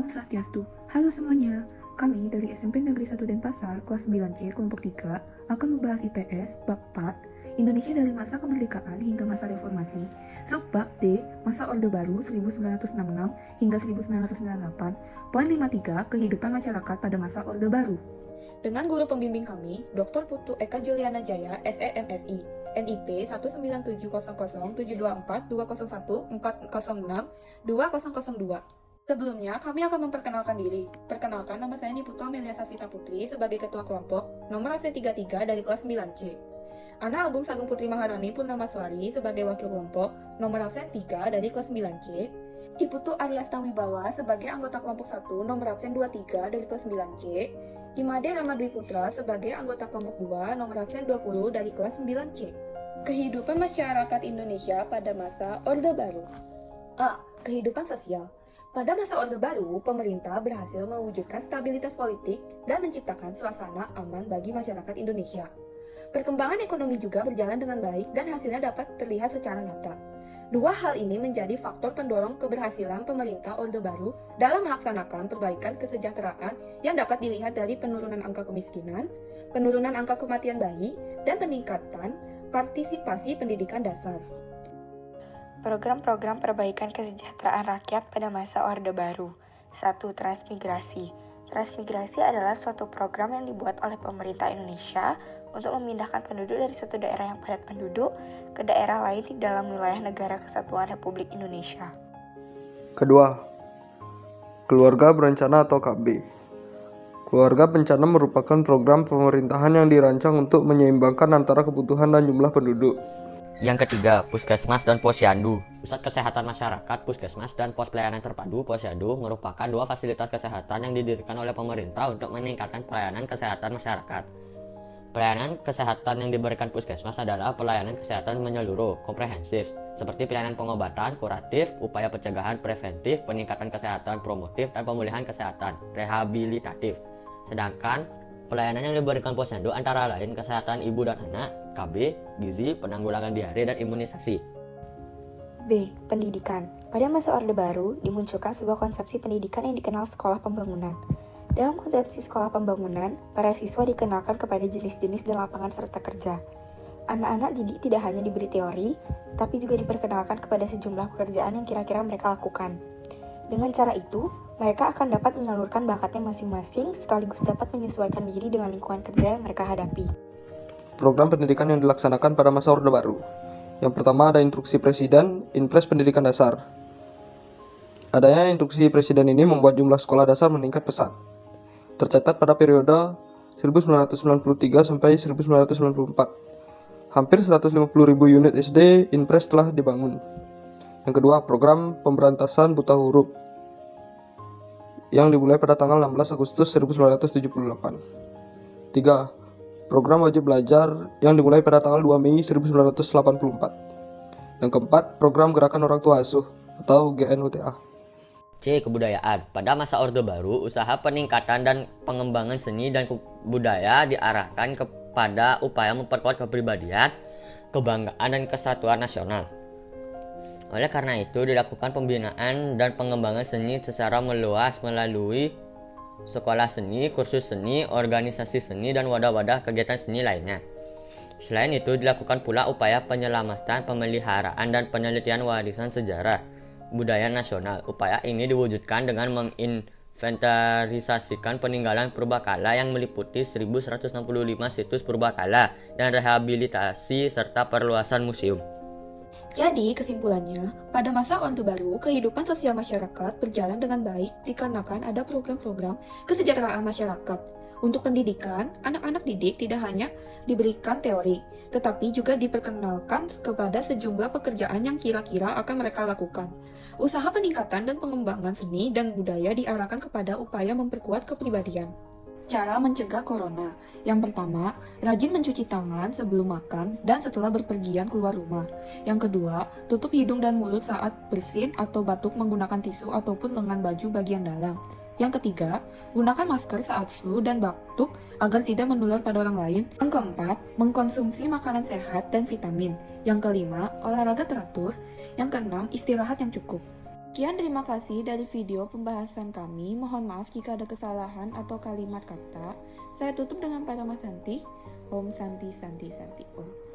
Om Swastiastu. Halo semuanya, kami dari SMP Negeri 1 Denpasar kelas 9C kelompok 3 akan membahas IPS bab 4 Indonesia dari masa kemerdekaan hingga masa reformasi, subbab D masa Orde Baru 1966 hingga 1998, poin 53 kehidupan masyarakat pada masa Orde Baru. Dengan guru pembimbing kami, Dr. Putu Eka Juliana Jaya, SEMSI, NIP 1970072014002. Sebelumnya, kami akan memperkenalkan diri. Perkenalkan, nama saya Niputu Amelia Safita Putri sebagai Ketua Kelompok, nomor absen 33 dari kelas 9C. Ana Agung Sagung Putri Maharani Purnamaswari sebagai Wakil Kelompok, nomor absen 3 dari kelas 9C. Iputu Aryasta Wibawa sebagai anggota kelompok 1, nomor absen 23 dari kelas 9C. Imade Ramadwi Putra sebagai anggota kelompok 2, nomor absen 20 dari kelas 9C. Kehidupan masyarakat Indonesia pada masa Orde Baru. A. Kehidupan sosial. Pada masa Orde Baru, pemerintah berhasil mewujudkan stabilitas politik dan menciptakan suasana aman bagi masyarakat Indonesia. Perkembangan ekonomi juga berjalan dengan baik dan hasilnya dapat terlihat secara nyata. Dua hal ini menjadi faktor pendorong keberhasilan pemerintah Orde Baru dalam melaksanakan perbaikan kesejahteraan yang dapat dilihat dari penurunan angka kemiskinan, penurunan angka kematian bayi, dan peningkatan partisipasi pendidikan dasar. Program-program perbaikan kesejahteraan rakyat pada masa Orde Baru. 1. Transmigrasi. Transmigrasi adalah suatu program yang dibuat oleh pemerintah Indonesia untuk memindahkan penduduk dari suatu daerah yang padat penduduk ke daerah lain di dalam wilayah Negara Kesatuan Republik Indonesia. Kedua, keluarga berencana atau KB. Keluarga berencana merupakan program pemerintahan yang dirancang untuk menyeimbangkan antara kebutuhan dan jumlah penduduk. Yang ketiga, Puskesmas dan Posyandu. Pusat Kesehatan Masyarakat, Puskesmas, dan Pos Pelayanan Terpadu, Posyandu, merupakan dua fasilitas kesehatan yang didirikan oleh pemerintah untuk meningkatkan pelayanan kesehatan masyarakat. Pelayanan kesehatan yang diberikan Puskesmas adalah pelayanan kesehatan menyeluruh, komprehensif, seperti pelayanan pengobatan, kuratif, upaya pencegahan preventif, peningkatan kesehatan promotif, dan pemulihan kesehatan rehabilitatif. Sedangkan pelayanan yang diberikan Posyandu antara lain kesehatan ibu dan anak, KB, gizi, penanggulangan diare, dan imunisasi. B. Pendidikan. Pada masa Orde Baru, dimunculkan sebuah konsepsi pendidikan yang dikenal sekolah pembangunan. Dalam konsepsi sekolah pembangunan, para siswa dikenalkan kepada jenis-jenis dan lapangan serta kerja. Anak-anak didik tidak hanya diberi teori, tapi juga diperkenalkan kepada sejumlah pekerjaan yang kira-kira mereka lakukan. Dengan cara itu, mereka akan dapat menyalurkan bakatnya masing-masing sekaligus dapat menyesuaikan diri dengan lingkungan kerja yang mereka hadapi. Program pendidikan yang dilaksanakan pada masa Orde Baru. Yang pertama ada Instruksi Presiden, Inpres Pendidikan Dasar. Adanya instruksi Presiden ini membuat jumlah sekolah dasar meningkat pesat. Tercatat pada periode 1993 sampai 1994. Hampir 150.000 unit SD Inpres telah dibangun. Yang kedua, program pemberantasan buta huruf yang dimulai pada tanggal 16 Agustus 1978. 3. Program wajib belajar yang dimulai pada tanggal 2 Mei 1984. Yang keempat, program Gerakan Orang Tua Asuh atau GNUTA. C. Kebudayaan. Pada masa Orde Baru, usaha peningkatan dan pengembangan seni dan budaya diarahkan kepada upaya memperkuat kepribadian, kebanggaan, dan kesatuan nasional. Oleh karena itu, dilakukan pembinaan dan pengembangan seni secara meluas melalui sekolah seni, kursus seni, organisasi seni, dan wadah-wadah kegiatan seni lainnya. Selain itu, dilakukan pula upaya penyelamatan, pemeliharaan, dan penelitian warisan sejarah budaya nasional. Upaya ini diwujudkan dengan menginventarisasikan peninggalan purbakala yang meliputi 1165 situs purbakala dan rehabilitasi serta perluasan museum. Jadi, kesimpulannya, pada masa Orde Baru, kehidupan sosial masyarakat berjalan dengan baik dikarenakan ada program-program kesejahteraan masyarakat. Untuk pendidikan, anak-anak didik tidak hanya diberikan teori, tetapi juga diperkenalkan kepada sejumlah pekerjaan yang kira-kira akan mereka lakukan. Usaha peningkatan dan pengembangan seni dan budaya diarahkan kepada upaya memperkuat kepribadian. Cara mencegah corona. Yang pertama, rajin mencuci tangan sebelum makan dan setelah berpergian keluar rumah. Yang kedua, tutup hidung dan mulut saat bersin atau batuk menggunakan tisu ataupun lengan baju bagian dalam. Yang ketiga, gunakan masker saat flu dan batuk agar tidak menular pada orang lain. Yang keempat, mengkonsumsi makanan sehat dan vitamin. Yang kelima, olahraga teratur. Yang keenam, istirahat yang cukup. Sekian terima kasih dari video pembahasan kami. Mohon maaf jika ada kesalahan atau kalimat kata. Saya tutup dengan Parama Santi. Om Santi Santi Santi Om.